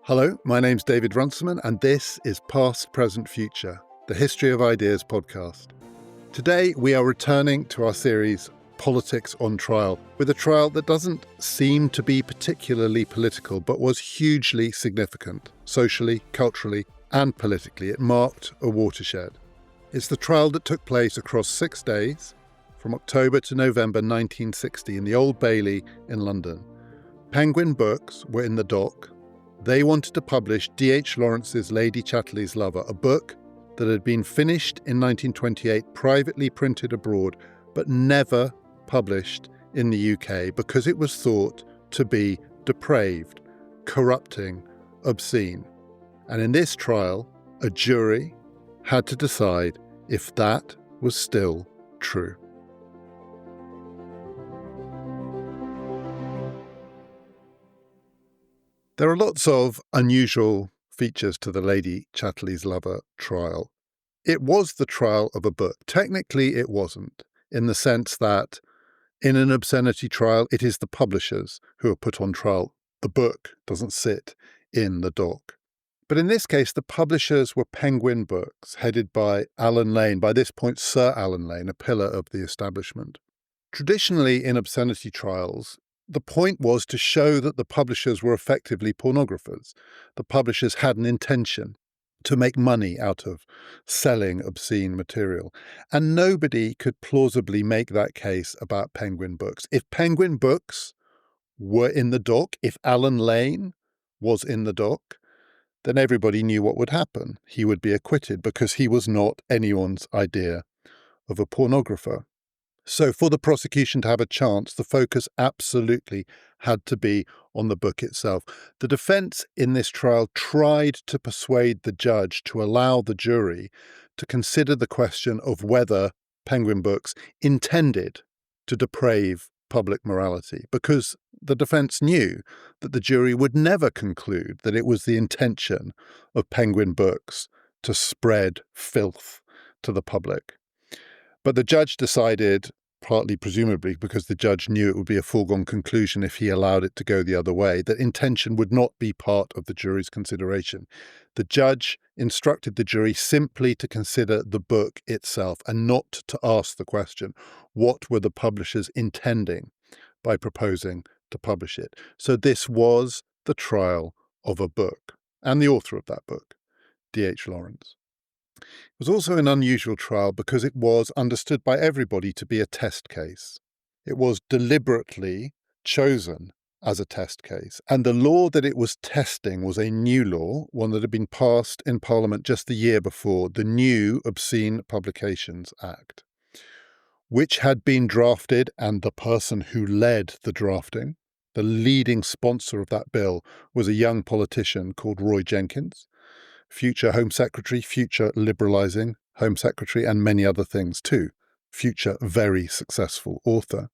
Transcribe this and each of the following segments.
Hello, my name's David Runciman, and this is Past, Present, Future, the History of Ideas podcast. Today, we are returning to our series, Politics on Trial, with a trial that doesn't seem to be particularly political, but was hugely significant, socially, culturally, and politically. It marked a watershed. It's the trial that took place across 6 days, from October to November 1960, in the Old Bailey in London. Penguin Books were in the dock. They wanted to publish D.H. Lawrence's Lady Chatterley's Lover, a book that had been finished in 1928, privately printed abroad, but never published in the UK because it was thought to be depraved, corrupting, obscene. And in this trial, a jury had to decide if that was still true. There are lots of unusual features to the Lady Chatterley's Lover trial. It was the trial of a book. Technically, it wasn't, in the sense that in an obscenity trial, it is the publishers who are put on trial. The book doesn't sit in the dock. But in this case, the publishers were Penguin Books, headed by Allen Lane, by this point Sir Allen Lane, a pillar of the establishment. Traditionally, in obscenity trials, the point was to show that the publishers were effectively pornographers. The publishers had an intention to make money out of selling obscene material. And nobody could plausibly make that case about Penguin Books. If Penguin Books were in the dock, if Allen Lane was in the dock, then everybody knew what would happen. He would be acquitted because he was not anyone's idea of a pornographer. So for the prosecution to have a chance, the focus absolutely had to be on the book itself. The defense in this trial tried to persuade the judge to allow the jury to consider the question of whether Penguin Books intended to deprave public morality, because the defense knew that the jury would never conclude that it was the intention of Penguin Books to spread filth to the public. But the judge decided, partly presumably because the judge knew it would be a foregone conclusion if he allowed it to go the other way, that intention would not be part of the jury's consideration. The judge instructed the jury simply to consider the book itself and not to ask the question, what were the publishers intending by proposing to publish it? So this was the trial of a book, and the author of that book, D.H. Lawrence. It was also an unusual trial because it was understood by everybody to be a test case. It was deliberately chosen as a test case, and the law that it was testing was a new law, one that had been passed in Parliament just the year before, the new Obscene Publications Act, which had been drafted, and the person who led the drafting, the leading sponsor of that bill, was a young politician called Roy Jenkins, future Home Secretary, future liberalising Home Secretary, and many other things too. Future very successful author.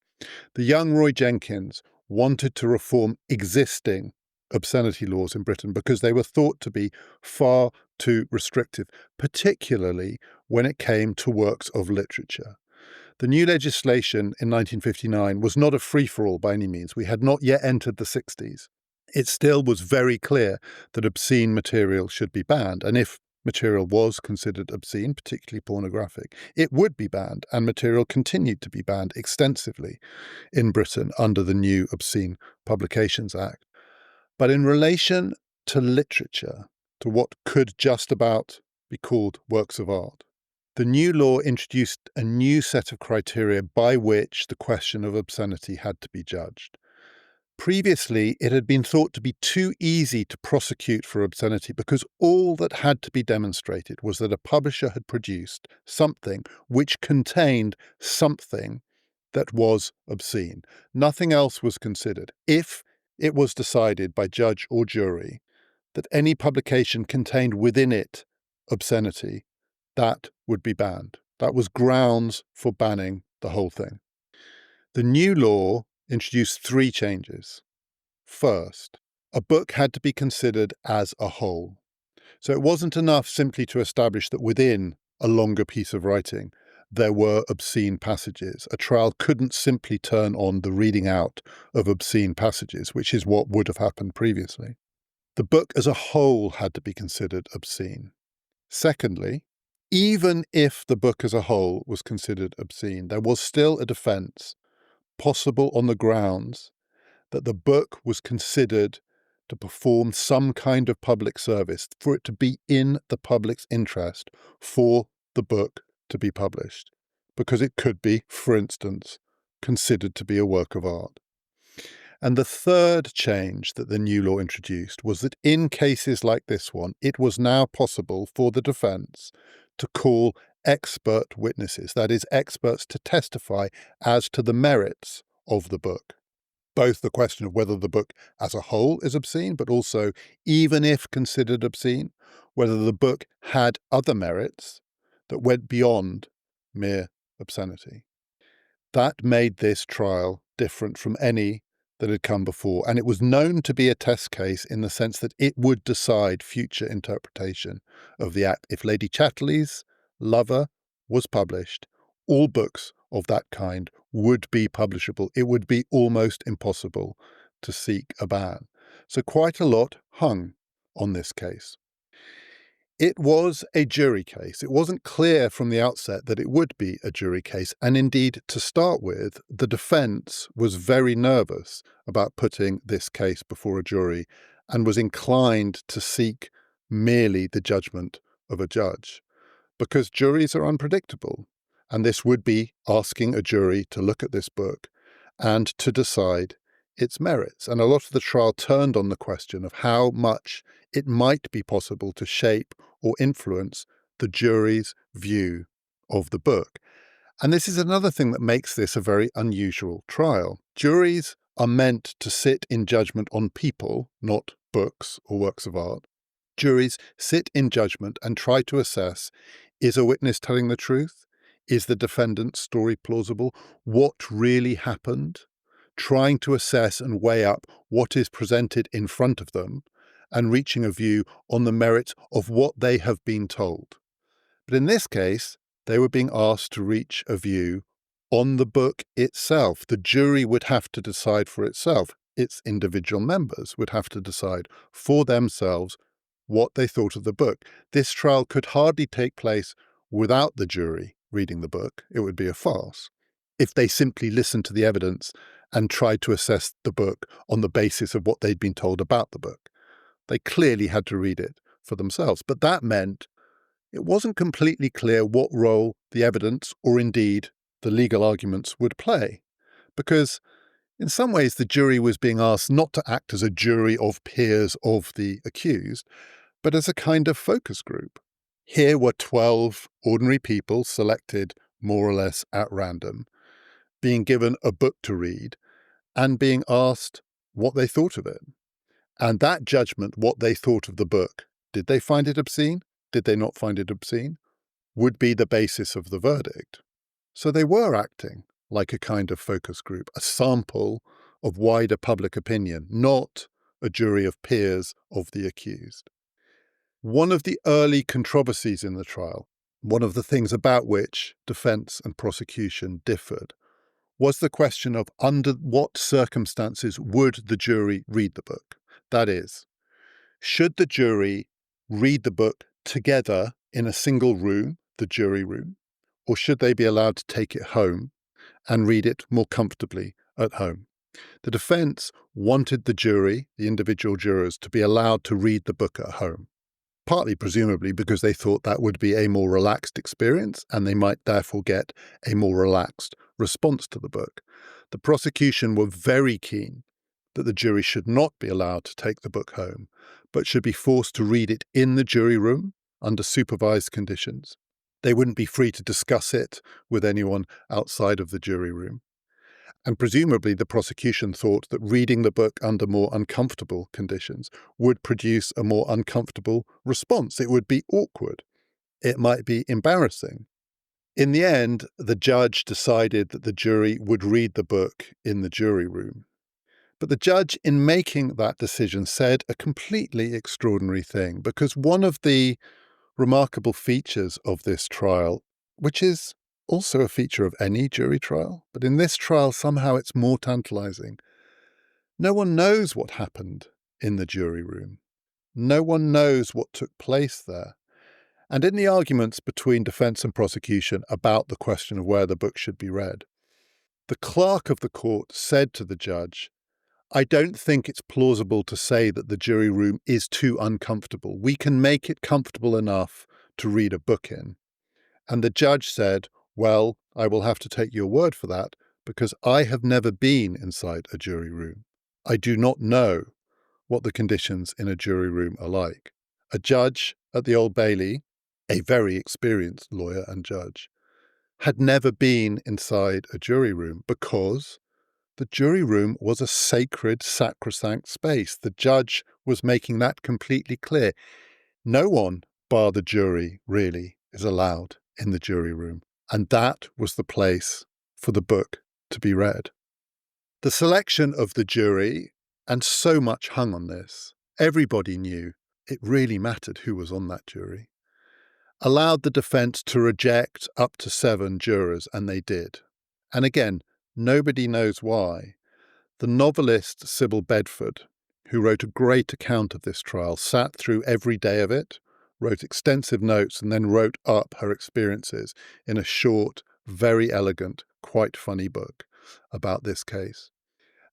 The young Roy Jenkins wanted to reform existing obscenity laws in Britain because they were thought to be far too restrictive, particularly when it came to works of literature. The new legislation in 1959 was not a free-for-all by any means. We had not yet entered the 60s. It still was very clear that obscene material should be banned. And if material was considered obscene, particularly pornographic, it would be banned, and material continued to be banned extensively in Britain under the new Obscene Publications Act. But in relation to literature, to what could just about be called works of art, the new law introduced a new set of criteria by which the question of obscenity had to be judged. Previously, it had been thought to be too easy to prosecute for obscenity because all that had to be demonstrated was that a publisher had produced something which contained something that was obscene. Nothing else was considered. If it was decided by judge or jury that any publication contained within it obscenity, that would be banned. That was grounds for banning the whole thing. The new law introduced 3 changes. First, a book had to be considered as a whole. So it wasn't enough simply to establish that within a longer piece of writing, there were obscene passages. A trial couldn't simply turn on the reading out of obscene passages, which is what would have happened previously. The book as a whole had to be considered obscene. Secondly, even if the book as a whole was considered obscene, there was still a defense possible on the grounds that the book was considered to perform some kind of public service, for it to be in the public's interest for the book to be published, because it could be, for instance, considered to be a work of art. And the third change that the new law introduced was that in cases like this one, it was now possible for the defense to call expert witnesses, that is, experts to testify as to the merits of the book. Both the question of whether the book as a whole is obscene, but also, even if considered obscene, whether the book had other merits that went beyond mere obscenity. That made this trial different from any that had come before, and it was known to be a test case in the sense that it would decide future interpretation of the Act. If Lady Chatterley's Lover was published, all books of that kind would be publishable. It would be almost impossible to seek a ban. So quite a lot hung on this case. It was a jury case. It wasn't clear from the outset that it would be a jury case. And indeed, to start with, the defense was very nervous about putting this case before a jury and was inclined to seek merely the judgment of a judge, because juries are unpredictable. And this would be asking a jury to look at this book and to decide its merits. And a lot of the trial turned on the question of how much it might be possible to shape or influence the jury's view of the book. And this is another thing that makes this a very unusual trial. Juries are meant to sit in judgment on people, not books or works of art. Juries sit in judgment and try to assess, is a witness telling the truth? Is the defendant's story plausible? What really happened? Trying to assess and weigh up what is presented in front of them and reaching a view on the merits of what they have been told. But in this case, they were being asked to reach a view on the book itself. The jury would have to decide for itself. Its individual members would have to decide for themselves what they thought of the book. This trial could hardly take place without the jury reading the book. It would be a farce if they simply listened to the evidence and tried to assess the book on the basis of what they'd been told about the book. They clearly had to read it for themselves. But that meant it wasn't completely clear what role the evidence, or indeed the legal arguments, would play. Because in some ways the jury was being asked not to act as a jury of peers of the accused, but as a kind of focus group. Here were 12 ordinary people selected more or less at random, being given a book to read and being asked what they thought of it. And that judgment, what they thought of the book, did they find it obscene? Did they not find it obscene? Would be the basis of the verdict. So they were acting like a kind of focus group, a sample of wider public opinion, not a jury of peers of the accused. One of the early controversies in the trial, one of the things about which defense and prosecution differed, was the question of under what circumstances would the jury read the book? That is, should the jury read the book together in a single room, the jury room, or should they be allowed to take it home and read it more comfortably at home? The defense wanted the jury, the individual jurors, to be allowed to read the book at home, partly presumably because they thought that would be a more relaxed experience and they might therefore get a more relaxed response to the book. The prosecution were very keen that the jury should not be allowed to take the book home, but should be forced to read it in the jury room under supervised conditions. They wouldn't be free to discuss it with anyone outside of the jury room. And presumably the prosecution thought that reading the book under more uncomfortable conditions would produce a more uncomfortable response. It would be awkward. It might be embarrassing. In the end, the judge decided that the jury would read the book in the jury room. But the judge, in making that decision, said a completely extraordinary thing, because one of the remarkable features of this trial, which is also a feature of any jury trial, but in this trial somehow it's more tantalizing. No one knows what happened in the jury room. No one knows what took place there. And in the arguments between defense and prosecution about the question of where the book should be read, the clerk of the court said to the judge, "I don't think it's plausible to say that the jury room is too uncomfortable. We can make it comfortable enough to read a book in." And the judge said, "Well, I will have to take your word for that because I have never been inside a jury room. I do not know what the conditions in a jury room are like." A judge at the Old Bailey, a very experienced lawyer and judge, had never been inside a jury room because the jury room was a sacred, sacrosanct space. The judge was making that completely clear. No one, bar the jury, really, is allowed in the jury room. And that was the place for the book to be read. The selection of the jury, and so much hung on this, everybody knew it really mattered who was on that jury, allowed the defense to reject up to 7 jurors, and they did. And again, nobody knows why. The novelist Sybil Bedford, who wrote a great account of this trial, sat through every day of it, wrote extensive notes, and then wrote up her experiences in a short, very elegant, quite funny book about this case.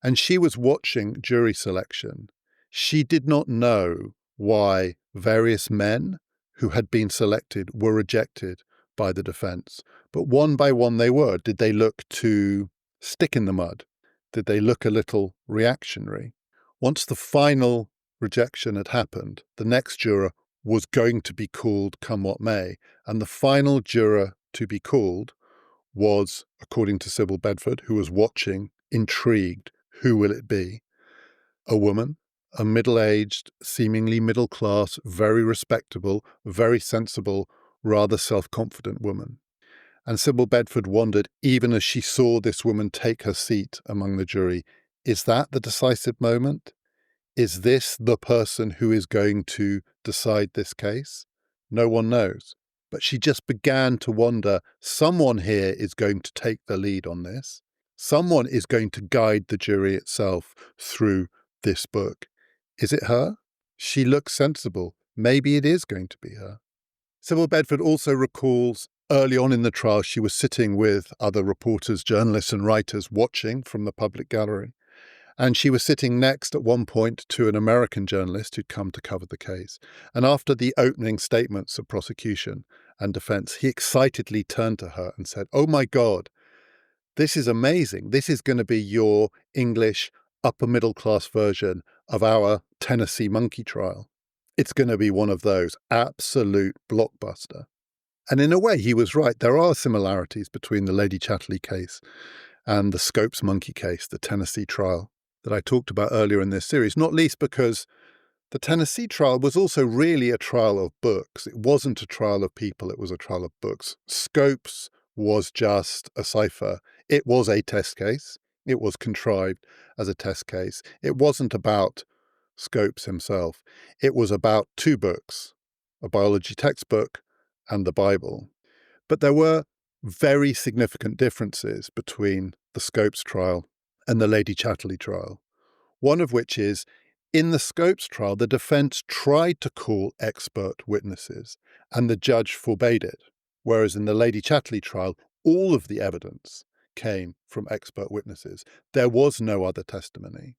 And she was watching jury selection. She did not know why various men who had been selected were rejected by the defense. But one by one they were. Did they look too stick in the mud? Did they look a little reactionary? Once the final rejection had happened, the next juror was going to be called come what may. And the final juror to be called was, according to Sybil Bedford, who was watching, intrigued, who will it be? A woman, a middle-aged, seemingly middle-class, very respectable, very sensible, rather self-confident woman. And Sybil Bedford wondered, even as she saw this woman take her seat among the jury, is that the decisive moment? Is this the person who is going to decide this case? No one knows. But she just began to wonder, someone here is going to take the lead on this. Someone is going to guide the jury itself through this book. Is it her? She looks sensible. Maybe it is going to be her. Sybil Bedford also recalls early on in the trial, she was sitting with other reporters, journalists and writers watching from the public gallery. And she was sitting next at one point to an American journalist who'd come to cover the case. And after the opening statements of prosecution and defense, he excitedly turned to her and said, "Oh my God, this is amazing. This is going to be your English upper middle class version of our Tennessee monkey trial. It's going to be one of those, absolute blockbuster." And in a way, he was right. There are similarities between the Lady Chatterley case and the Scopes monkey case, the Tennessee trial that I talked about earlier in this series, not least because the Tennessee trial was also really a trial of books. It wasn't a trial of people, it was a trial of books. Scopes was just a cipher. It was a test case. It was contrived as a test case. It wasn't about Scopes himself. It was about 2 books, a biology textbook and the Bible. But there were very significant differences between the Scopes trial and the Lady Chatterley trial. One of which is, in the Scopes trial, the defense tried to call expert witnesses and the judge forbade it. Whereas in the Lady Chatterley trial, all of the evidence came from expert witnesses. There was no other testimony.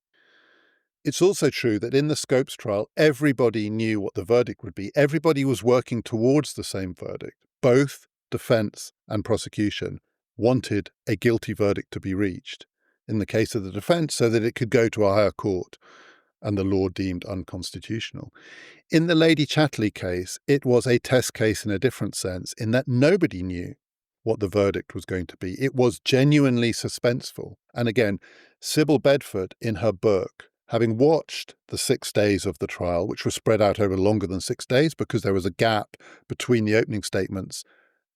It's also true that in the Scopes trial, everybody knew what the verdict would be. Everybody was working towards the same verdict. Both defense and prosecution wanted a guilty verdict to be reached in the case of the defense so that it could go to a higher court and the law deemed unconstitutional. In the Lady Chatterley case, it was a test case in a different sense, in that nobody knew what the verdict was going to be. It was genuinely suspenseful. And again, Sybil Bedford, in her book, having watched the 6 days of the trial, which was spread out over longer than 6 days because there was a gap between the opening statements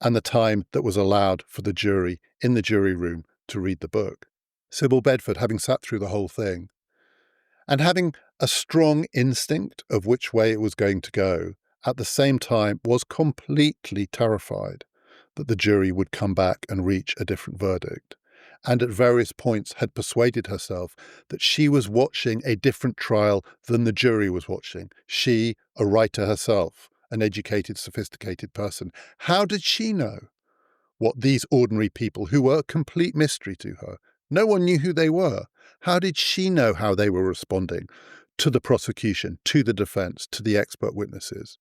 and the time that was allowed for the jury in the jury room to read the book. Sybil Bedford, having sat through the whole thing, and having a strong instinct of which way it was going to go, at the same time was completely terrified that the jury would come back and reach a different verdict, and at various points had persuaded herself that she was watching a different trial than the jury was watching. She, a writer herself, an educated, sophisticated person. How did she know what these ordinary people, who were a complete mystery to her, no one knew who they were, how did she know how they were responding to the prosecution, to the defense, to the expert witnesses?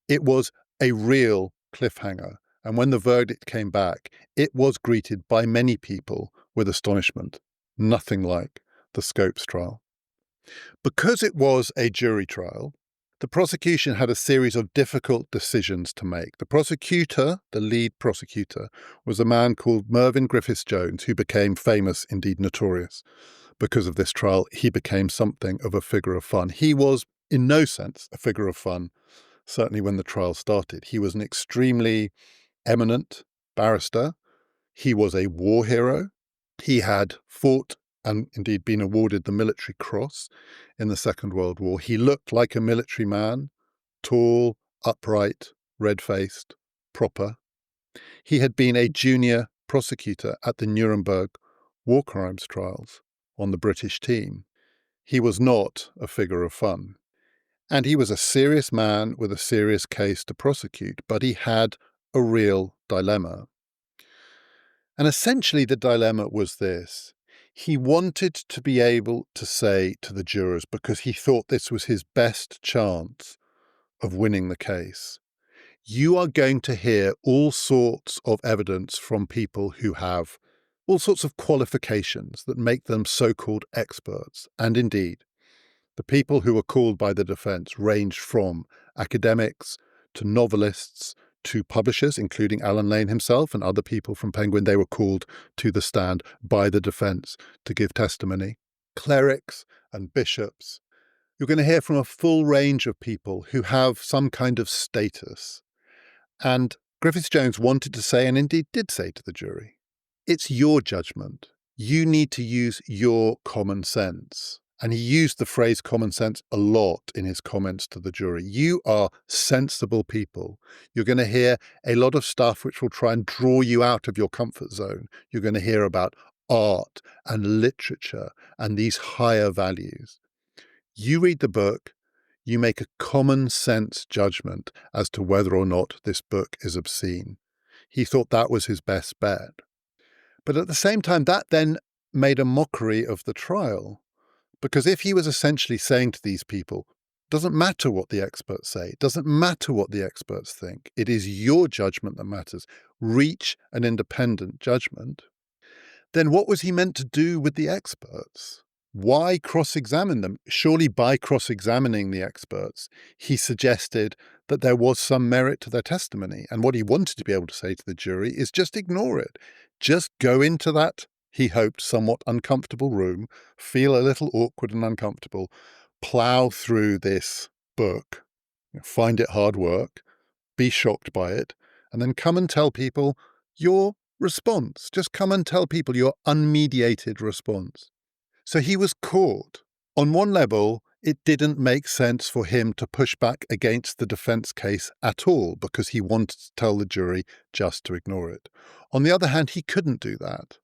It was a real cliffhanger. And when the verdict came back, it was greeted by many people with astonishment, nothing like the Scopes trial. Because it was a jury trial, the prosecution had a series of difficult decisions to make. The prosecutor, the lead prosecutor, was a man called Mervyn Griffiths-Jones, who became famous, indeed notorious. Because of this trial, he became something of a figure of fun. He was, in no sense, a figure of fun, certainly when the trial started. He was an extremely eminent barrister. He was a war hero. He had fought and indeed been awarded the Military Cross in the Second World War. He looked like a military man, tall, upright, red-faced, proper. He had been a junior prosecutor at the Nuremberg war crimes trials on the British team. He was not a figure of fun. And he was a serious man with a serious case to prosecute, but he had a real dilemma. And essentially the dilemma was this. He wanted to be able to say to the jurors, because he thought this was his best chance of winning the case, you are going to hear all sorts of evidence from people who have all sorts of qualifications that make them so-called experts. And indeed, the people who were called by the defense ranged from academics to novelists to publishers, including Alan Lane himself and other people from Penguin. They were called to the stand by the defense to give testimony. Clerics and bishops. You're going to hear from a full range of people who have some kind of status. And Griffiths-Jones wanted to say, and indeed did say to the jury, it's your judgment. You need to use your common sense. And he used the phrase common sense a lot in his comments to the jury. You are sensible people. You're going to hear a lot of stuff which will try and draw you out of your comfort zone. You're going to hear about art and literature and these higher values. You read the book, you make a common sense judgment as to whether or not this book is obscene. He thought that was his best bet. But at the same time, that then made a mockery of the trial. Because if he was essentially saying to these people, doesn't matter what the experts say, it doesn't matter what the experts think, it is your judgment that matters, reach an independent judgment, then what was he meant to do with the experts? Why cross-examine them? Surely by cross-examining the experts, he suggested that there was some merit to their testimony. And what he wanted to be able to say to the jury is just ignore it. Just go into that, he hoped, somewhat uncomfortable room, feel a little awkward and uncomfortable, plough through this book, find it hard work, be shocked by it, and then come and tell people your response. Just come and tell people your unmediated response. So he was caught. On one level, it didn't make sense for him to push back against the defense case at all because he wanted to tell the jury just to ignore it. On the other hand, he couldn't do that.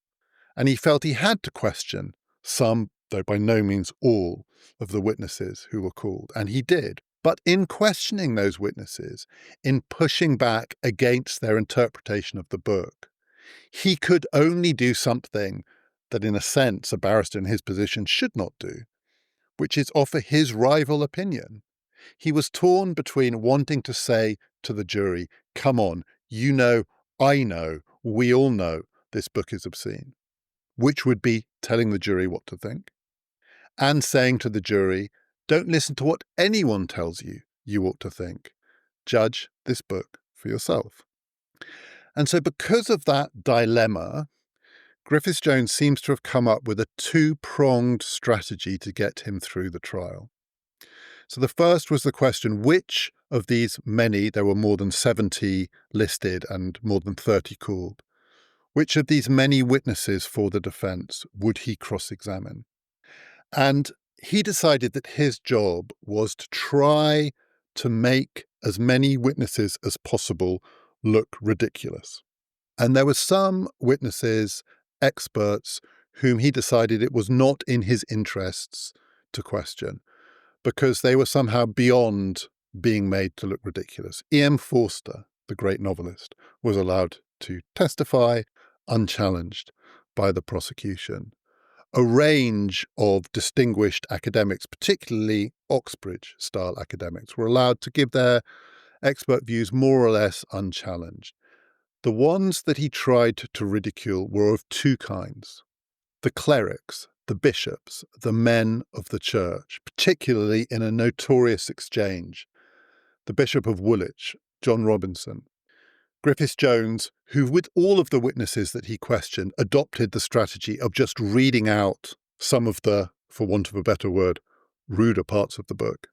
And he felt he had to question some, though by no means all, of the witnesses who were called. And he did. But in questioning those witnesses, in pushing back against their interpretation of the book, he could only do something that, in a sense, a barrister in his position should not do, which is offer his rival opinion. He was torn between wanting to say to the jury, come on, you know, I know, we all know this book is obscene, which would be telling the jury what to think, and saying to the jury, don't listen to what anyone tells you you ought to think. Judge this book for yourself. And so because of that dilemma, Griffiths-Jones seems to have come up with a two-pronged strategy to get him through the trial. So the first was the question, which of these many, there were more than 70 listed and more than 30 called, which of these many witnesses for the defense would he cross-examine? And he decided that his job was to try to make as many witnesses as possible look ridiculous. And there were some witnesses, experts, whom he decided it was not in his interests to question because they were somehow beyond being made to look ridiculous. E.M. Forster, the great novelist, was allowed to testify unchallenged by the prosecution. A range of distinguished academics, particularly Oxbridge-style academics, were allowed to give their expert views more or less unchallenged. The ones that he tried to ridicule were of two kinds. The clerics, the bishops, the men of the church, particularly in a notorious exchange. The Bishop of Woolwich, John Robinson, Griffiths-Jones, who with all of the witnesses that he questioned, adopted the strategy of just reading out some of the, for want of a better word, ruder parts of the book.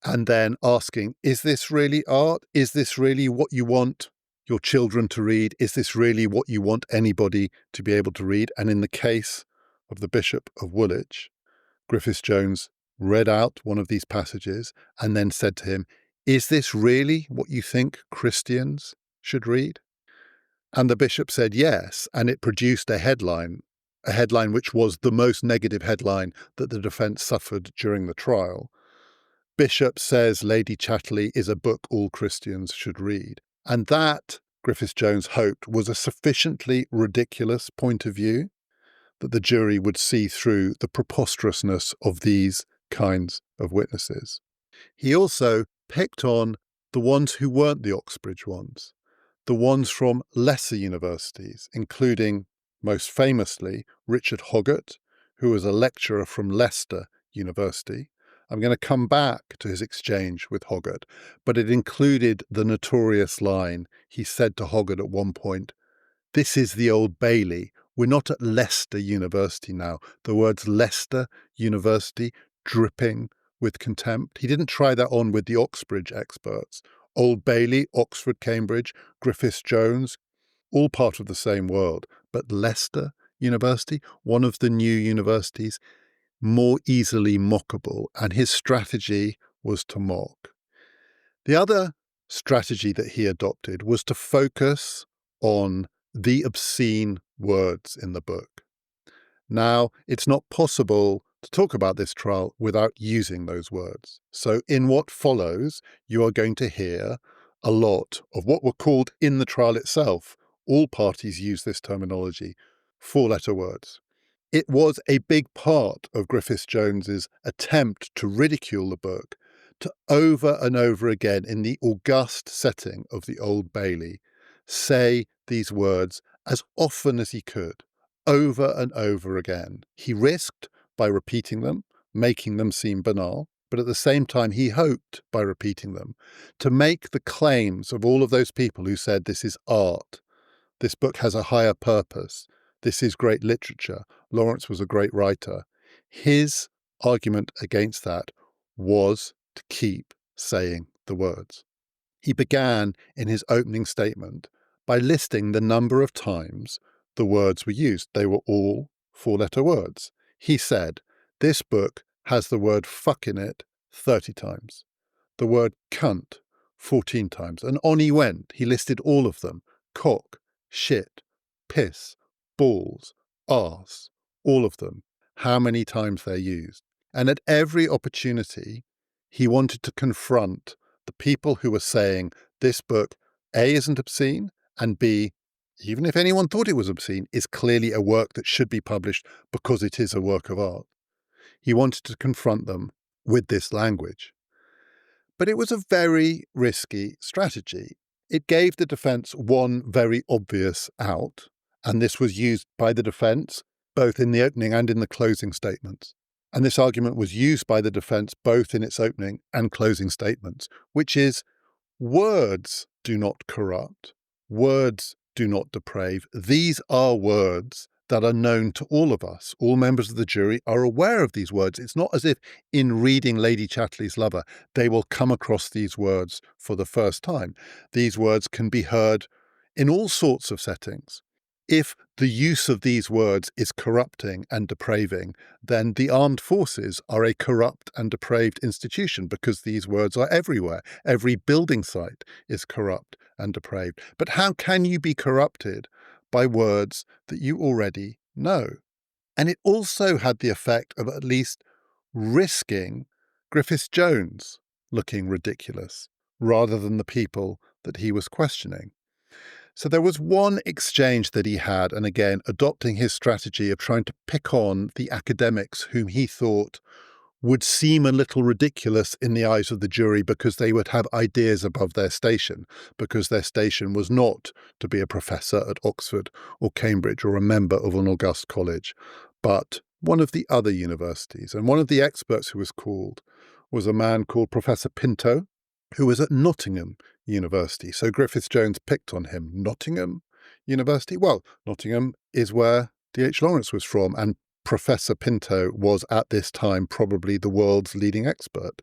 And then asking, is this really art? Is this really what you want your children to read? Is this really what you want anybody to be able to read? And in the case of the Bishop of Woolwich, Griffiths-Jones read out one of these passages and then said to him, is this really what you think Christians should read? And the bishop said yes, and it produced a headline which was the most negative headline that the defence suffered during the trial. Bishop says Lady Chatterley is a book all Christians should read. And that, Griffiths-Jones hoped, was a sufficiently ridiculous point of view that the jury would see through the preposterousness of these kinds of witnesses. He also picked on the ones who weren't the Oxbridge ones, the ones from lesser universities, including, most famously, Richard Hoggart, who was a lecturer from Leicester University. I'm going to come back to his exchange with Hoggart, but it included the notorious line he said to Hoggart at one point, "This is the Old Bailey. We're not at Leicester University now." The words Leicester University dripping with contempt. He didn't try that on with the Oxbridge experts. Old Bailey, Oxford, Cambridge, Griffiths-Jones, all part of the same world. But Leicester University, one of the new universities, more easily mockable, and his strategy was to mock. The other strategy that he adopted was to focus on the obscene words in the book. Now, it's not possible to talk about this trial without using those words. So in what follows, you are going to hear a lot of what were called in the trial itself. All parties use this terminology, four-letter words. It was a big part of Griffiths-Jones's attempt to ridicule the book, to over and over again in the august setting of the Old Bailey, say these words as often as he could, over and over again. He risked, by repeating them, making them seem banal, but at the same time he hoped, by repeating them, to make the claims of all of those people who said this is art, this book has a higher purpose, this is great literature, Lawrence was a great writer. His argument against that was to keep saying the words. He began in his opening statement by listing the number of times the words were used. They were all four-letter words. He said, this book has the word fuck in it 30 times, the word cunt 14 times, and on he went. He listed all of them: cock, shit, piss, balls, arse, all of them, how many times they're used. And at every opportunity, he wanted to confront the people who were saying this book, A, isn't obscene, and B, even if anyone thought it was obscene, is clearly a work that should be published because it is a work of art. He wanted to confront them with this language. But it was a very risky strategy. It gave the defence one very obvious out, and this was used by the defence both in the opening and in the closing statements. And this argument was used by the defence both in its opening and closing statements, which is words do not corrupt, words do not deprave. These are words that are known to all of us. All members of the jury are aware of these words. It's not as if in reading Lady Chatterley's Lover, they will come across these words for the first time. These words can be heard in all sorts of settings. if the use of these words is corrupting and depraving, then the armed forces are a corrupt and depraved institution because these words are everywhere. Every building site is corrupt and depraved. But how can you be corrupted by words that you already know? And it also had the effect of at least risking Griffiths-Jones looking ridiculous rather than the people that he was questioning. So there was one exchange that he had, and again, adopting his strategy of trying to pick on the academics whom he thought would seem a little ridiculous in the eyes of the jury because they would have ideas above their station, because their station was not to be a professor at Oxford or Cambridge or a member of an august college, but one of the other universities. And one of the experts who was called was a man called Professor Pinto, who was at Nottingham University. So Griffiths-Jones picked on him. Nottingham University? Well, Nottingham is where D.H. Lawrence was from, and Professor Pinto was at this time probably the world's leading expert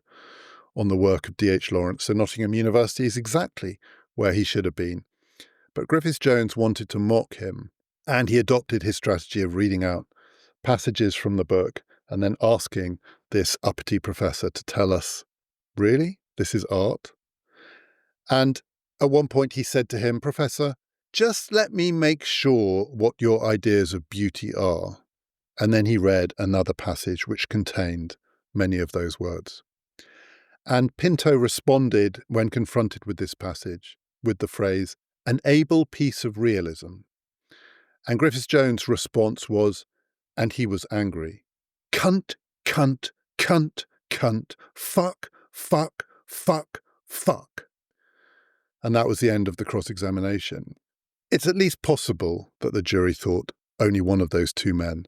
on the work of D.H. Lawrence. So Nottingham University is exactly where he should have been. But Griffiths-Jones wanted to mock him, and he adopted his strategy of reading out passages from the book and then asking this uppity professor to tell us, really? This is art? And at one point he said to him, Professor, just let me make sure what your ideas of beauty are. And then he read another passage which contained many of those words. And Pinto responded when confronted with this passage with the phrase, an able piece of realism. And Griffiths-Jones' response was, and he was angry, cunt, cunt, cunt, cunt, fuck, fuck, fuck, fuck. And that was the end of the cross-examination. It's at least possible that the jury thought only one of those two men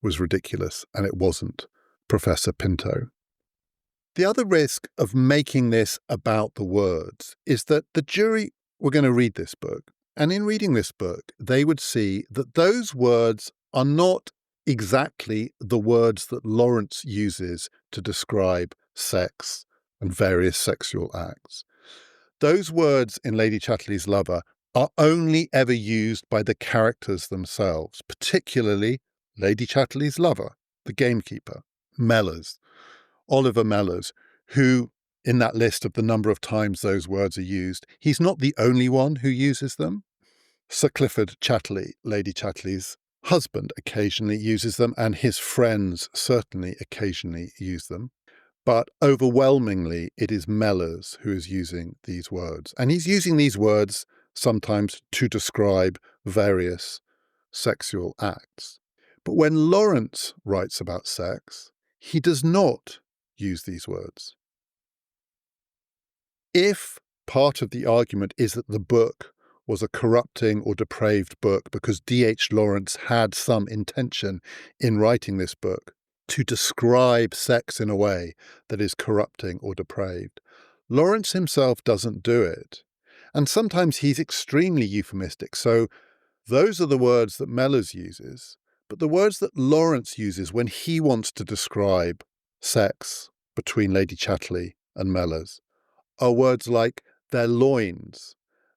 was ridiculous, and it wasn't Professor Pinto. The other risk of making this about the words is that the jury were going to read this book, and in reading this book, they would see that those words are not exactly the words that Lawrence uses to describe sex and various sexual acts. Those words in Lady Chatterley's Lover are only ever used by the characters themselves, particularly Lady Chatterley's lover, the gamekeeper, Mellors, Oliver Mellors, who, in that list of the number of times those words are used, he's not the only one who uses them. Sir Clifford Chatterley, Lady Chatterley's husband, occasionally uses them, and his friends certainly occasionally use them. But overwhelmingly, it is Mellors who is using these words. And he's using these words sometimes to describe various sexual acts. But when Lawrence writes about sex, he does not use these words. If part of the argument is that the book was a corrupting or depraved book because D.H. Lawrence had some intention in writing this book to describe sex in a way that is corrupting or depraved, Lawrence himself doesn't do it. And sometimes he's extremely euphemistic. So those are the words that Mellors uses. But the words that Lawrence uses when he wants to describe sex between Lady Chatterley and Mellors are words like their loins,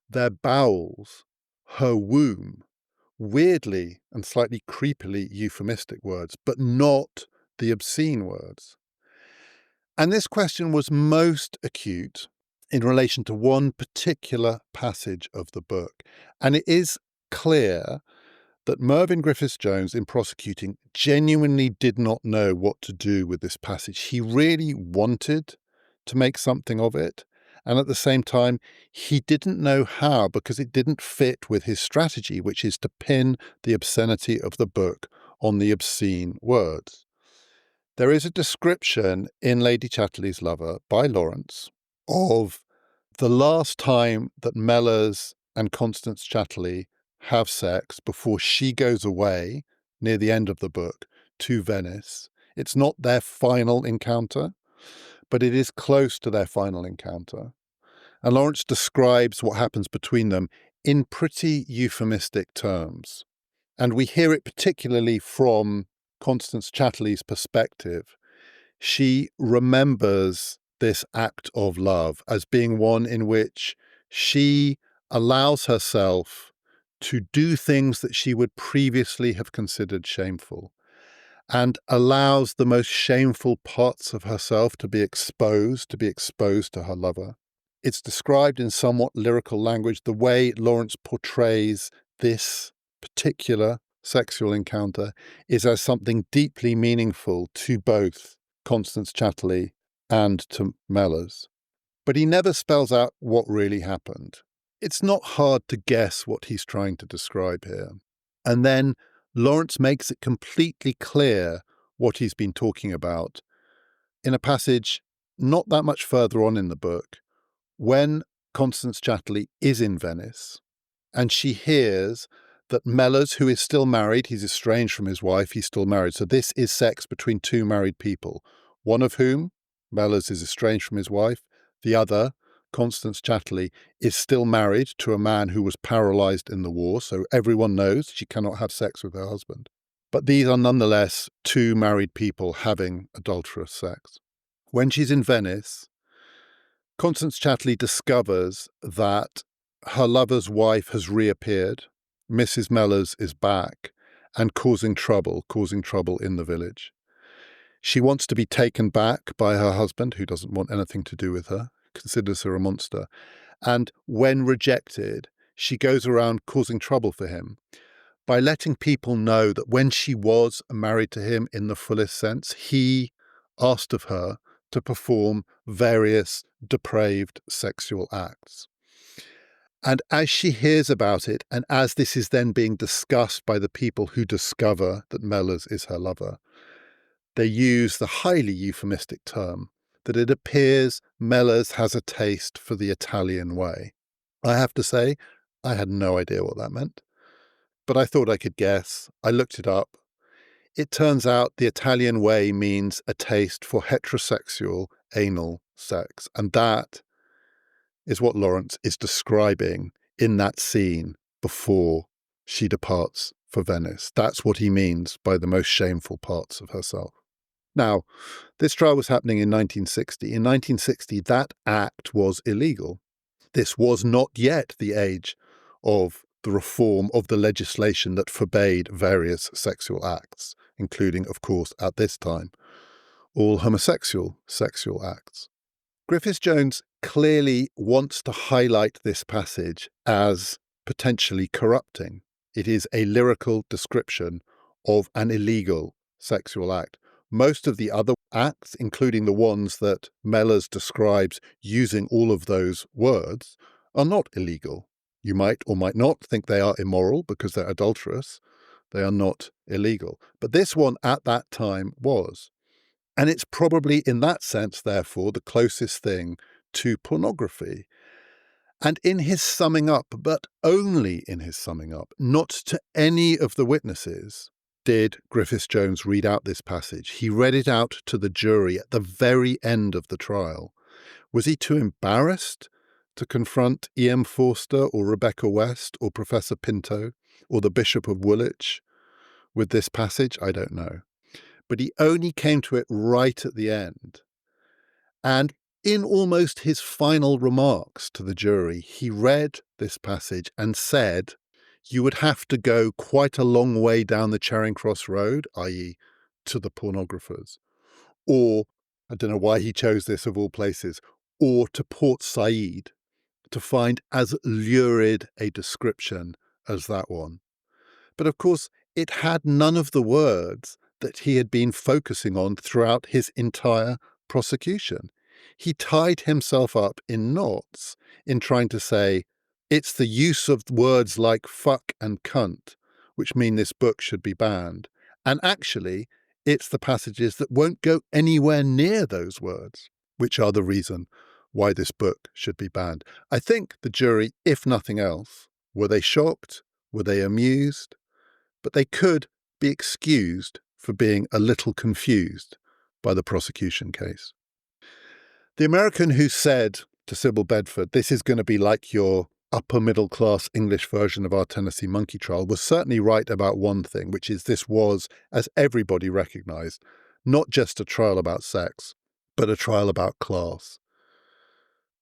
their bowels, her womb, weirdly and slightly creepily euphemistic words, but not the obscene words. And this question was most acute in relation to one particular passage of the book. And it is clear that Mervyn Griffiths-Jones, in prosecuting, genuinely did not know what to do with this passage. He really wanted to make something of it. And at the same time, he didn't know how because it didn't fit with his strategy, which is to pin the obscenity of the book on the obscene words. There is a description in Lady Chatterley's Lover by Lawrence of the last time that Mellors and Constance Chatterley have sex before she goes away near the end of the book to Venice. It's not their final encounter, but it is close to their final encounter. And Lawrence describes what happens between them in pretty euphemistic terms. And we hear it particularly from Constance Chatterley's perspective. She remembers this act of love as being one in which she allows herself to do things that she would previously have considered shameful, and allows the most shameful parts of herself to be exposed to her lover. It's described in somewhat lyrical language. The way Lawrence portrays this particular sexual encounter is as something deeply meaningful to both Constance Chatterley and to Mellors. But he never spells out what really happened. It's not hard to guess what he's trying to describe here. And then Lawrence makes it completely clear what he's been talking about in a passage not that much further on in the book, when Constance Chatterley is in Venice and she hears that Mellors, who is still married, he's estranged from his wife, he's still married. So this is sex between two married people, one of whom, Mellors, is estranged from his wife. The other, Constance Chatterley, is still married to a man who was paralyzed in the war. So everyone knows she cannot have sex with her husband. But these are nonetheless two married people having adulterous sex. When she's in Venice, Constance Chatterley discovers that her lover's wife has reappeared. Mrs. Mellors is back and causing trouble in the village. She wants to be taken back by her husband, who doesn't want anything to do with her, considers her a monster. And when rejected, she goes around causing trouble for him by letting people know that when she was married to him in the fullest sense, he asked of her to perform various depraved sexual acts. And as she hears about it, and as this is then being discussed by the people who discover that Mellors is her lover, they use the highly euphemistic term that it appears Mellors has a taste for the Italian way. I have to say, I had no idea what that meant, but I thought I could guess. I looked it up. It turns out the Italian way means a taste for heterosexual anal sex, and that is what Lawrence is describing in that scene before she departs for Venice. That's what he means by the most shameful parts of herself. Now, this trial was happening in 1960. In 1960, that act was illegal. This was not yet the age of the reform of the legislation that forbade various sexual acts, including, of course, at this time, all homosexual sexual acts. Griffiths-Jones clearly wants to highlight this passage as potentially corrupting. It is a lyrical description of an illegal sexual act. Most of the other acts, including the ones that Mellors describes using all of those words, are not illegal. You might or might not think they are immoral because they're adulterous. They are not illegal. But this one at that time was. And it's probably in that sense, therefore, the closest thing to pornography. And in his summing up, but only in his summing up, not to any of the witnesses, did Griffiths-Jones read out this passage. He read it out to the jury at the very end of the trial. Was he too embarrassed to confront E.M. Forster or Rebecca West or Professor Pinto or the Bishop of Woolwich with this passage? I don't know. But he only came to it right at the end. And in almost his final remarks to the jury, he read this passage and said, you would have to go quite a long way down the Charing Cross Road, i.e. to the pornographers, or, I don't know why he chose this of all places, or to Port Said to find as lurid a description as that one. But of course, it had none of the words that he had been focusing on throughout his entire prosecution. He tied himself up in knots in trying to say, it's the use of words like fuck and cunt, which mean this book should be banned. And actually, it's the passages that won't go anywhere near those words, which are the reason why this book should be banned. I think the jury, if nothing else, were they shocked? Were they amused? But they could be excused for being a little confused by the prosecution case. The American who said to Sybil Bedford, this is going to be like your upper middle class English version of our Tennessee monkey trial, was certainly right about one thing, which is this was, as everybody recognized, not just a trial about sex, but a trial about class.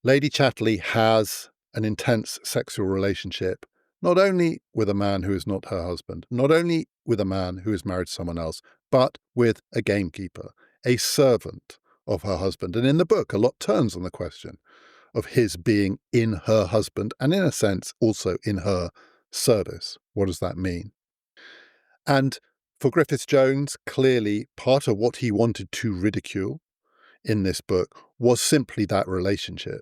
Lady Chatterley has an intense sexual relationship, not only with a man who is not her husband, not only with a man who is married to someone else, but with a gamekeeper, a servant of her husband. And in the book, a lot turns on the question of his being in her husband and, in a sense, also in her service. What does that mean? And for Griffiths-Jones, clearly part of what he wanted to ridicule in this book was simply that relationship,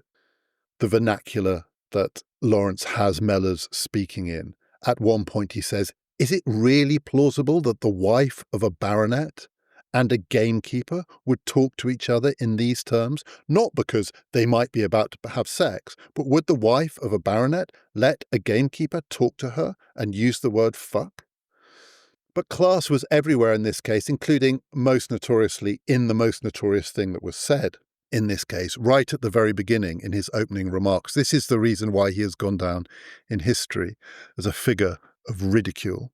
the vernacular that Lawrence has Mellors speaking in. At one point he says, "Is it really plausible that the wife of a baronet and a gamekeeper would talk to each other in these terms? Not because they might be about to have sex, but would the wife of a baronet let a gamekeeper talk to her and use the word fuck?" But class was everywhere in this case, including most notoriously in the most notorious thing that was said in this case, right at the very beginning in his opening remarks. This is the reason why he has gone down in history as a figure of ridicule.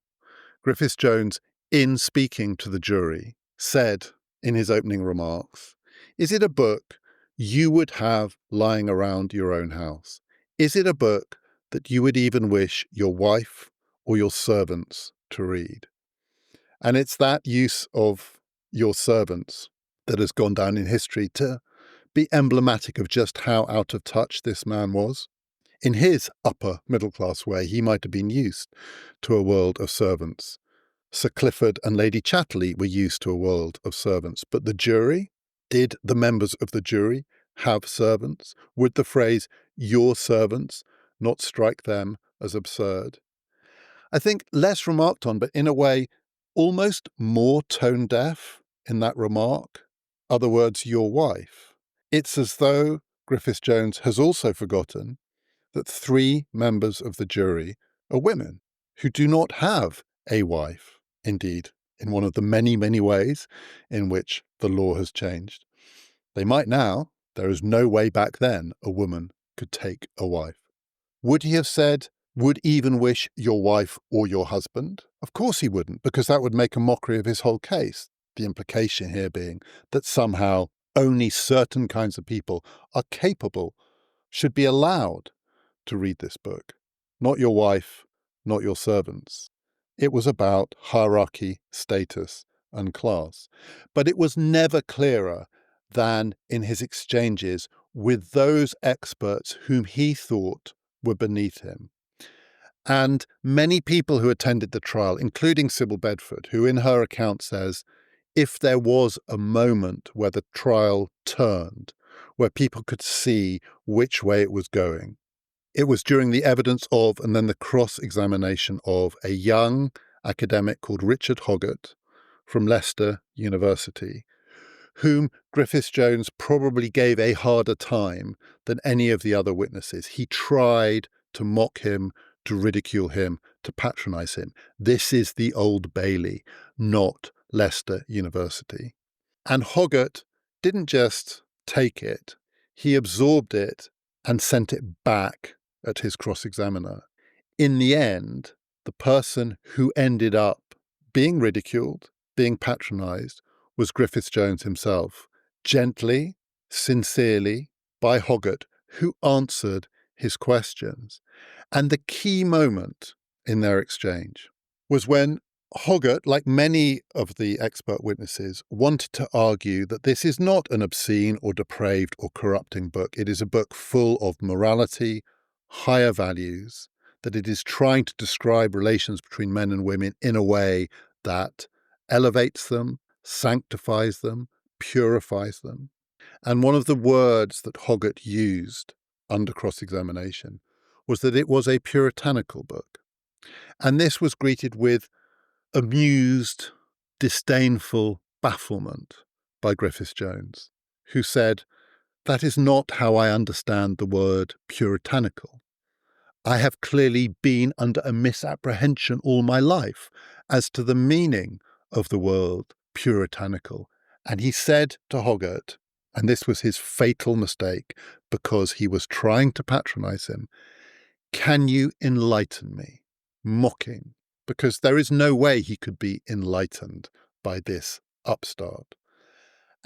Griffiths-Jones, in speaking to the jury, said in his opening remarks, "Is it a book you would have lying around your own house? Is it a book that you would even wish your wife or your servants to read?" And it's that use of your servants that has gone down in history to be emblematic of just how out of touch this man was. In his upper middle class way, he might have been used to a world of servants. Sir Clifford and Lady Chatterley were used to a world of servants. But the jury? Did the members of the jury have servants? Would the phrase, "your servants," not strike them as absurd? I think less remarked on, but in a way almost more tone deaf in that remark, are the words, "your wife." It's as though Griffiths-Jones has also forgotten that 3 members of the jury are women who do not have a wife. Indeed, in one of the many, many ways in which the law has changed. They might now. There is no way back then a woman could take a wife. Would he have said, "would even wish your wife or your husband"? Of course he wouldn't, because that would make a mockery of his whole case. The implication here being that somehow only certain kinds of people are capable, should be allowed to read this book. Not your wife, not your servants. It was about hierarchy, status, and class. But it was never clearer than in his exchanges with those experts whom he thought were beneath him. And many people who attended the trial, including Sybil Bedford, who in her account says, if there was a moment where the trial turned, where people could see which way it was going, it was during the evidence of and then the cross-examination of a young academic called Richard Hoggart from Leicester University, whom Griffiths-Jones probably gave a harder time than any of the other witnesses. He tried to mock him, to ridicule him, to patronize him. This is the Old Bailey, not Leicester University. And Hoggart didn't just take it, he absorbed it and sent it back at his cross-examiner. In the end, the person who ended up being ridiculed, being patronized, was Griffiths-Jones himself, gently, sincerely, by Hoggart, who answered his questions. And the key moment in their exchange was when Hoggart, like many of the expert witnesses, wanted to argue that this is not an obscene or depraved or corrupting book. It is a book full of morality, higher values, that it is trying to describe relations between men and women in a way that elevates them, sanctifies them, purifies them. And one of the words that Hoggart used under cross-examination was that it was a puritanical book. And this was greeted with amused, disdainful bafflement by Griffiths-Jones, who said, "That is not how I understand the word puritanical. I have clearly been under a misapprehension all my life as to the meaning of the word puritanical." And he said to Hoggart, and this was his fatal mistake because he was trying to patronize him, "Can you enlighten me?" Mocking, because there is no way he could be enlightened by this upstart.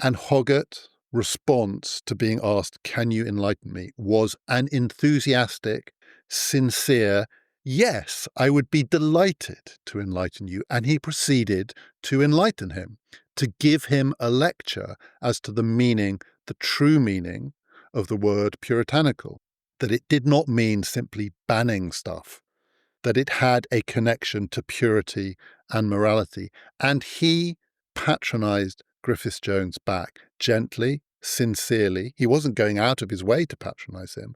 And Hoggart's response to being asked, "Can you enlighten me?" was an enthusiastic, sincere, "Yes, I would be delighted to enlighten you." And he proceeded to enlighten him, to give him a lecture as to the meaning, the true meaning of the word puritanical, that it did not mean simply banning stuff, that it had a connection to purity and morality. And he patronized Griffiths-Jones back gently, sincerely. He wasn't going out of his way to patronize him.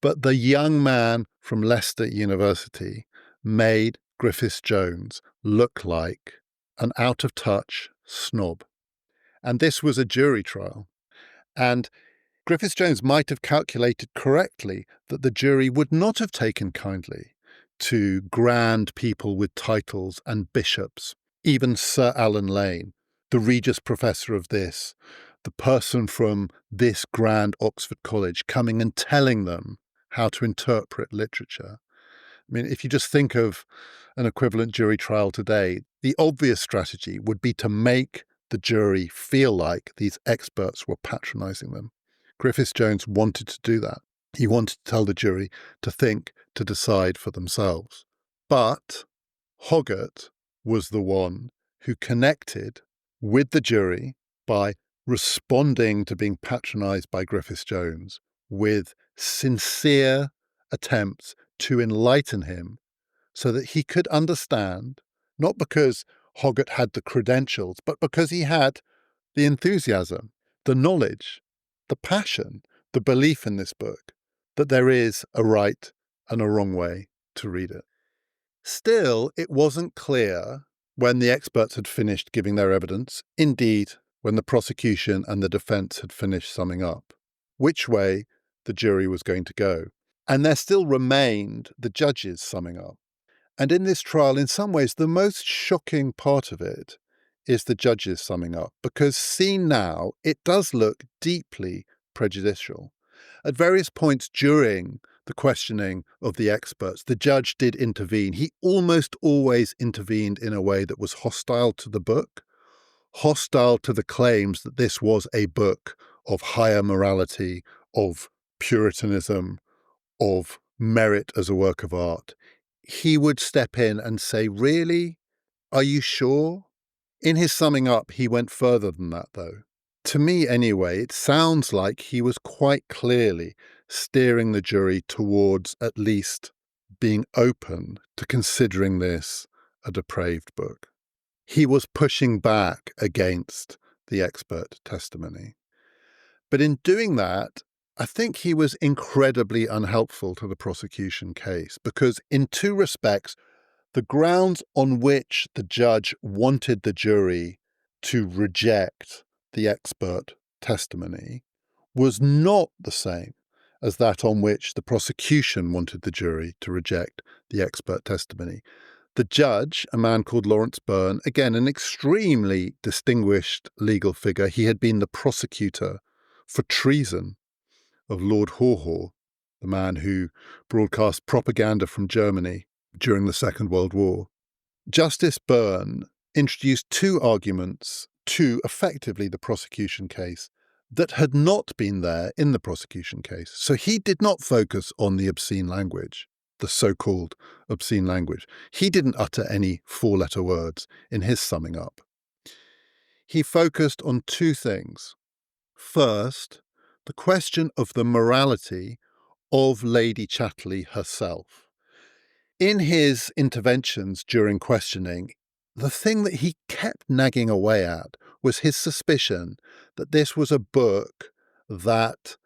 But the young man from Leicester University made Griffiths-Jones look like an out-of-touch snob. And this was a jury trial. And Griffiths-Jones might have calculated correctly that the jury would not have taken kindly to grand people with titles and bishops, even Sir Alan Lane, the Regius Professor of this, the person from this grand Oxford college, coming and telling them how to interpret literature. I mean, if you just think of an equivalent jury trial today, the obvious strategy would be to make the jury feel like these experts were patronizing them. Griffiths-Jones wanted to do that. He wanted to tell the jury to think, to decide for themselves. But Hoggart was the one who connected with the jury by responding to being patronized by Griffiths-Jones with sincere attempts to enlighten him so that he could understand, not because Hoggart had the credentials, but because he had the enthusiasm, the knowledge, the passion, the belief in this book, that there is a right and a wrong way to read it. Still, it wasn't clear when the experts had finished giving their evidence, indeed, when the prosecution and the defense had finished summing up, which way the jury was going to go. And there still remained the judges summing up. And in this trial, in some ways, the most shocking part of it is the judges summing up, because seen now, it does look deeply prejudicial. At various points during the questioning of the experts, the judge did intervene. He almost always intervened in a way that was hostile to the book, hostile to the claims that this was a book of higher morality, of Puritanism, of merit as a work of art. He would step in and say, "Really? Are you sure?" In his summing up, he went further than that, though. To me, anyway, it sounds like he was quite clearly steering the jury towards at least being open to considering this a depraved book. He was pushing back against the expert testimony. But in doing that, I think he was incredibly unhelpful to the prosecution case, because in two respects, the grounds on which the judge wanted the jury to reject the expert testimony was not the same as that on which the prosecution wanted the jury to reject the expert testimony. The judge, a man called Lawrence Byrne, again, an extremely distinguished legal figure. He had been the prosecutor for treason of Lord Haw, the man who broadcast propaganda from Germany during the Second World War. Justice Byrne introduced two arguments to effectively the prosecution case that had not been there in the prosecution case. So he did not focus on the obscene language, the so-called obscene language. He didn't utter any four-letter words in his summing up. He focused on two things. First, the question of the morality of Lady Chatterley herself. In his interventions during questioning, the thing that he kept nagging away at was his suspicion that this was a book that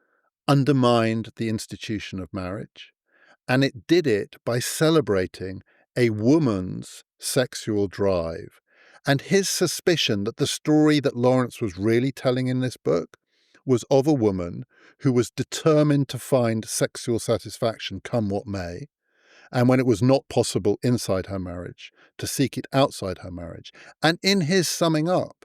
undermined the institution of marriage, and it did it by celebrating a woman's sexual drive. And his suspicion that the story that Lawrence was really telling in this book was of a woman who was determined to find sexual satisfaction come what may, and when it was not possible inside her marriage, to seek it outside her marriage. And in his summing up,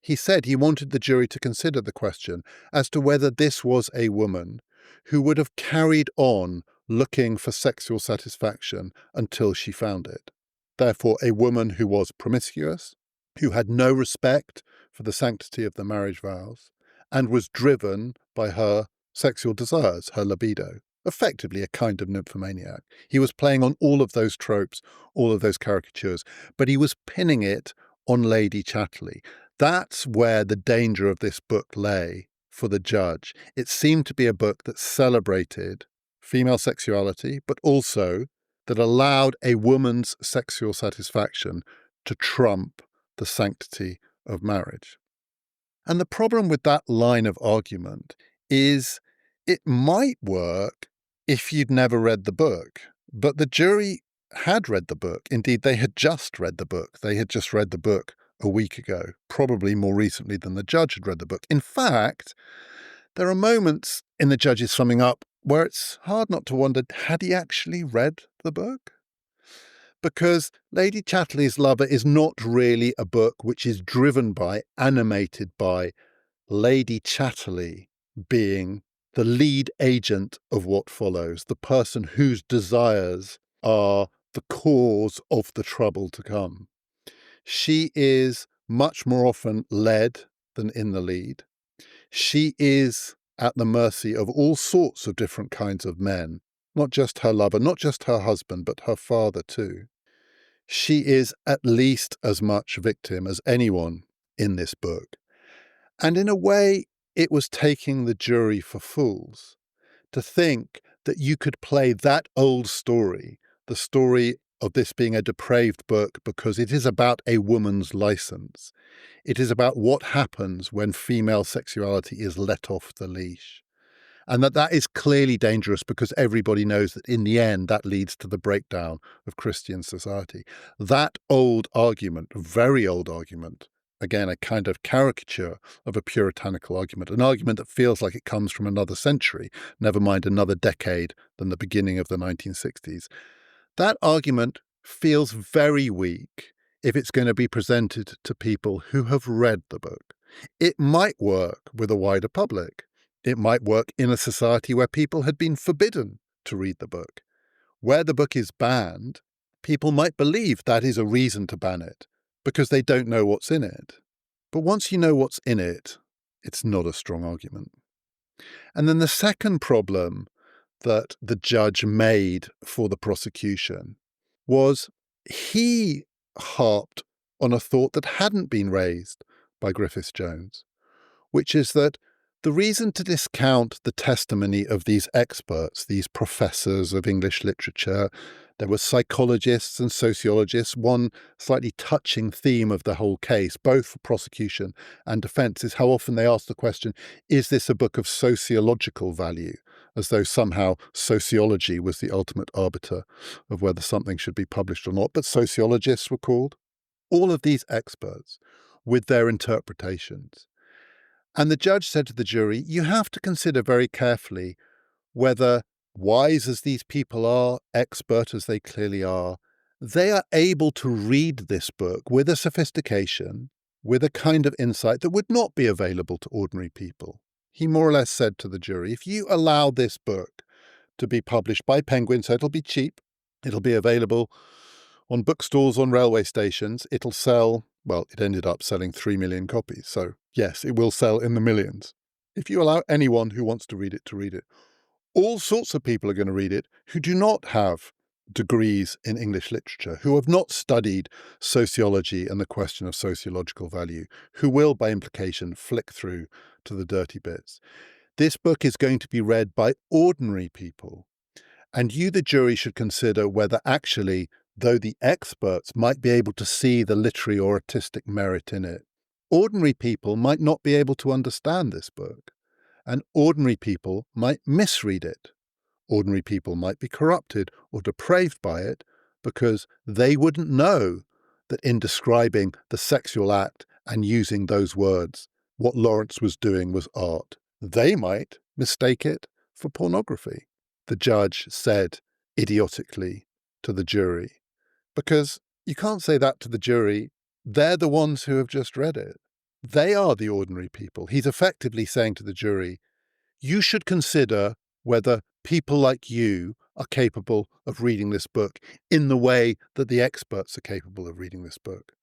he said he wanted the jury to consider the question as to whether this was a woman who would have carried on looking for sexual satisfaction until she found it. Therefore, a woman who was promiscuous, who had no respect for the sanctity of the marriage vows, and was driven by her sexual desires, her libido. effectively a kind of nymphomaniac. He was playing on all of those tropes, all of those caricatures, but he was pinning it on Lady Chatterley. That's where the danger of this book lay for the judge. It seemed to be a book that celebrated female sexuality, but also that allowed a woman's sexual satisfaction to trump the sanctity of marriage. And the problem with that line of argument is it might work if you'd never read the book, but the jury had read the book. Indeed, they had just read the book. They had just read the book a week ago, probably more recently than the judge had read the book. In fact, there are moments in the judge's summing up where it's hard not to wonder, had he actually read the book? Because Lady Chatterley's Lover is not really a book which is driven by, animated by Lady Chatterley being the lead agent of what follows, the person whose desires are the cause of the trouble to come. She is much more often led than in the lead. She is at the mercy of all sorts of different kinds of men, not just her lover, not just her husband, but her father too. She is at least as much victim as anyone in this book. And in a way, it was taking the jury for fools to think that you could play that old story, the story of this being a depraved book, because it is about a woman's license. It is about what happens when female sexuality is let off the leash. And that is clearly dangerous because everybody knows that in the end, that leads to the breakdown of Christian society. That old argument, very old argument, again, a kind of caricature of a puritanical argument, an argument that feels like it comes from another century, never mind another decade than the beginning of the 1960s. That argument feels very weak if it's going to be presented to people who have read the book. It might work with a wider public. It might work in a society where people had been forbidden to read the book. Where the book is banned, people might believe that is a reason to ban it because they don't know what's in it. But once you know what's in it, it's not a strong argument. And then the second problem that the judge made for the prosecution was he harped on a thought that hadn't been raised by Griffiths-Jones, which is that the reason to discount the testimony of these experts, these professors of English literature, there were psychologists and sociologists, one slightly touching theme of the whole case, both for prosecution and defense, is how often they ask the question, is this a book of sociological value? As though somehow sociology was the ultimate arbiter of whether something should be published or not. But sociologists were called. All of these experts with their interpretations. And the judge said to the jury, you have to consider very carefully whether, wise as these people are, expert as they clearly are, they are able to read this book with a sophistication, with a kind of insight that would not be available to ordinary people. He more or less said to the jury, if you allow this book to be published by Penguin, so it'll be cheap, it'll be available on bookstores, on railway stations, it'll sell, well, it ended up selling 3 million copies. So yes, it will sell in the millions. If you allow anyone who wants to read it to read it, all sorts of people are going to read it who do not have degrees in English literature, who have not studied sociology and the question of sociological value, who will, by implication, flick through to the dirty bits. This book is going to be read by ordinary people. And you, the jury, should consider whether actually, though the experts might be able to see the literary or artistic merit in it, ordinary people might not be able to understand this book. And ordinary people might misread it. Ordinary people might be corrupted or depraved by it because they wouldn't know that in describing the sexual act and using those words, what Lawrence was doing was art. They might mistake it for pornography. The judge said idiotically to the jury, because you can't say that to the jury. They're the ones who have just read it. They are the ordinary people. He's effectively saying to the jury, you should consider whether people like you are capable of reading this book in the way that the experts are capable of reading this book.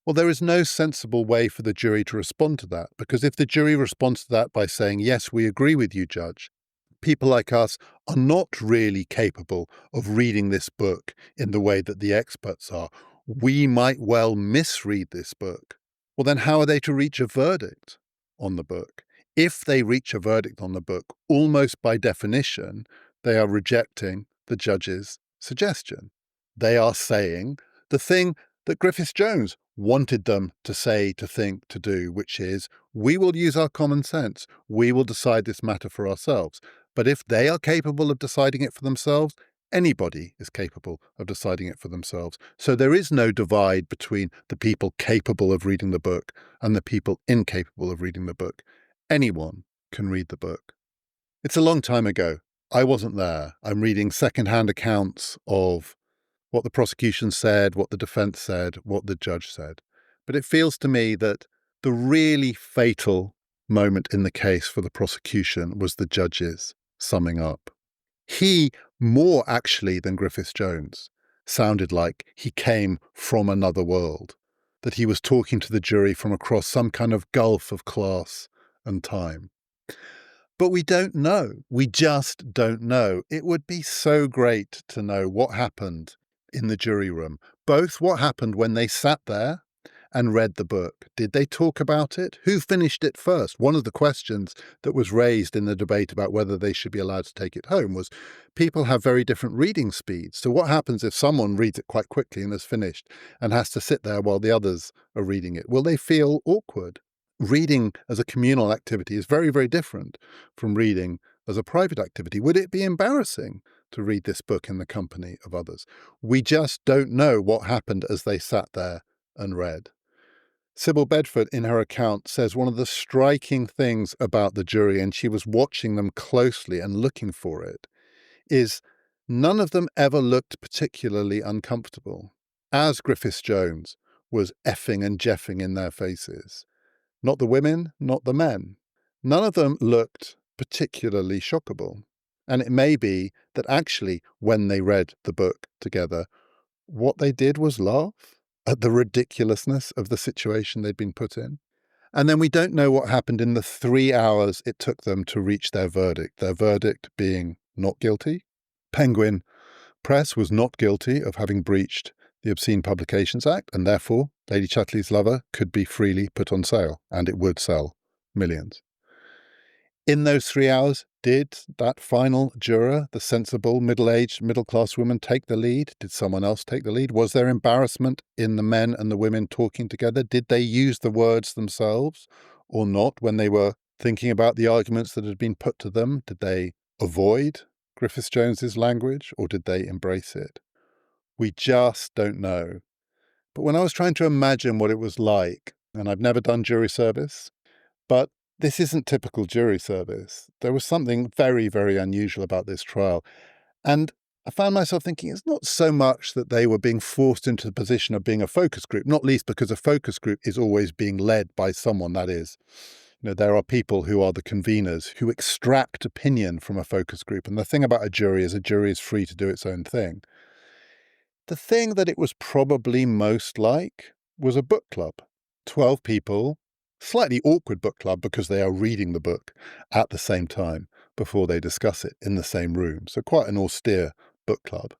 Well, there is no sensible way for the jury to respond to that, because if the jury responds to that by saying, yes, we agree with you, Judge, people like us are not really capable of reading this book in the way that the experts are. We might well misread this book. Well, then how are they to reach a verdict on the book? If they reach a verdict on the book, almost by definition, they are rejecting the judge's suggestion. They are saying the thing that Griffiths-Jones wanted them to say, to think, to do, which is, we will use our common sense. We will decide this matter for ourselves. But if they are capable of deciding it for themselves, anybody is capable of deciding it for themselves. So there is no divide between the people capable of reading the book and the people incapable of reading the book. Anyone can read the book. It's a long time ago. I wasn't there. I'm reading second-hand accounts of what the prosecution said, what the defense said, what the judge said. But it feels to me that the really fatal moment in the case for the prosecution was the judge's summing up. He, more actually than Griffiths-Jones, sounded like he came from another world, that he was talking to the jury from across some kind of gulf of class and time. But we don't know. We just don't know. It would be so great to know what happened in the jury room, both what happened when they sat there and read the book. Did they talk about it? Who finished it first? One of the questions that was raised in the debate about whether they should be allowed to take it home was people have very different reading speeds. So what happens if someone reads it quite quickly and has finished and has to sit there while the others are reading it? Will they feel awkward? Reading as a communal activity is very, very different from reading as a private activity. Would it be embarrassing to read this book in the company of others? We just don't know what happened as they sat there and read. Sybil Bedford, in her account, says one of the striking things about the jury, and she was watching them closely and looking for it, is none of them ever looked particularly uncomfortable, as Griffiths-Jones was effing and jeffing in their faces. Not the women, not the men. None of them looked particularly shockable. And it may be that actually, when they read the book together, what they did was laugh at the ridiculousness of the situation they'd been put in. And then we don't know what happened in the 3 hours it took them to reach their verdict being not guilty. Penguin Press was not guilty of having breached the Obscene Publications Act, and therefore Lady Chatterley's Lover could be freely put on sale, and it would sell millions. In those 3 hours, did that final juror, the sensible, middle-aged, middle-class woman, take the lead? Did someone else take the lead? Was there embarrassment in the men and the women talking together? Did they use the words themselves or not when they were thinking about the arguments that had been put to them? Did they avoid Griffiths-Jones's language, or did they embrace it? We just don't know. But when I was trying to imagine what it was like, and I've never done jury service, but this isn't typical jury service. There was something very, very unusual about this trial. And I found myself thinking it's not so much that they were being forced into the position of being a focus group, not least because a focus group is always being led by someone. That is, there are people who are the conveners who extract opinion from a focus group. And the thing about a jury is free to do its own thing. The thing that it was probably most like was a book club. 12 people, slightly awkward book club because they are reading the book at the same time before they discuss it in the same room. So quite an austere book club.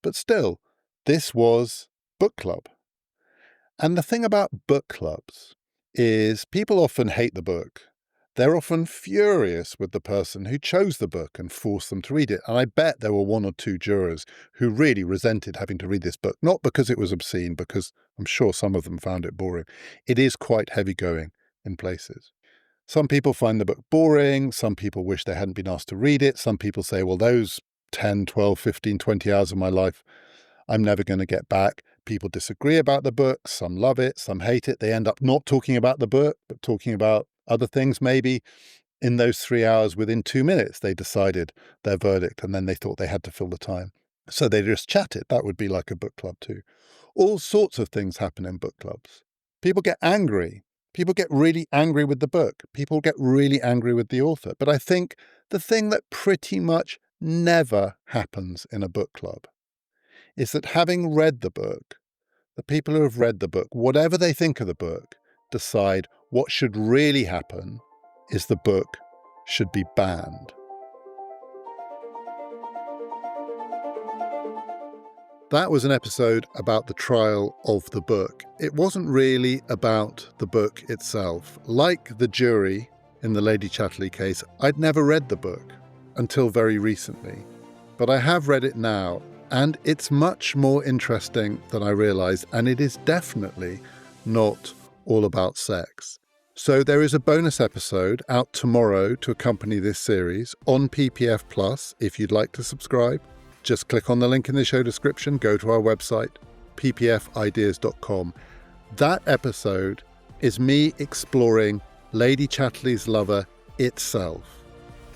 But still, this was book club. And the thing about book clubs is people often hate the book. They're often furious with the person who chose the book and forced them to read it. And I bet there were 1 or 2 jurors who really resented having to read this book, not because it was obscene, because I'm sure some of them found it boring. It is quite heavy going in places. Some people find the book boring. Some people wish they hadn't been asked to read it. Some people say, well, those 10, 12, 15, 20 hours of my life, I'm never going to get back. People disagree about the book. Some love it. Some hate it. They end up not talking about the book, but talking about other things. Maybe in those 3 hours, within 2 minutes, they decided their verdict, and then they thought they had to fill the time. So they just chatted. That would be like a book club too. All sorts of things happen in book clubs. People get angry. People get really angry with the book. People get really angry with the author. But I think the thing that pretty much never happens in a book club is that having read the book, the people who have read the book, whatever they think of the book, decide what should really happen is the book should be banned. That was an episode about the trial of the book. It wasn't really about the book itself. Like the jury in the Lady Chatterley case, I'd never read the book until very recently. But I have read it now, and it's much more interesting than I realised, and it is definitely not all about sex. So there is a bonus episode out tomorrow to accompany this series on PPF Plus if you'd like to subscribe. Just click on the link in the show description, go to our website, ppfideas.com. That episode is me exploring Lady Chatterley's Lover itself.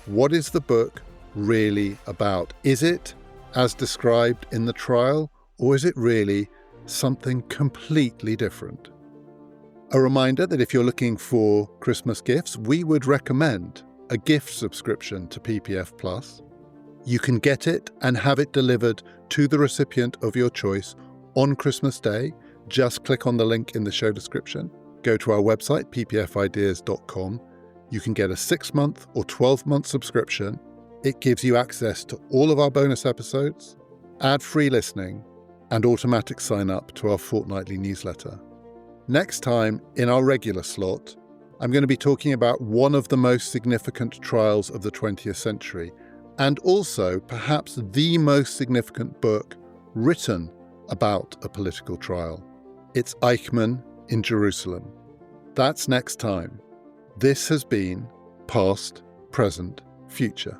What is the book really about? Is it as described in the trial, or is it really something completely different? A reminder that if you're looking for Christmas gifts, we would recommend a gift subscription to PPF Plus. You can get it and have it delivered to the recipient of your choice on Christmas Day. Just click on the link in the show description. Go to our website, ppfideas.com. You can get a 6-month or 12-month subscription. It gives you access to all of our bonus episodes, ad-free listening, and automatic sign-up to our fortnightly newsletter. Next time, in our regular slot, I'm going to be talking about one of the most significant trials of the 20th century, and also perhaps the most significant book written about a political trial. It's Eichmann in Jerusalem. That's next time. This has been Past, Present, Future.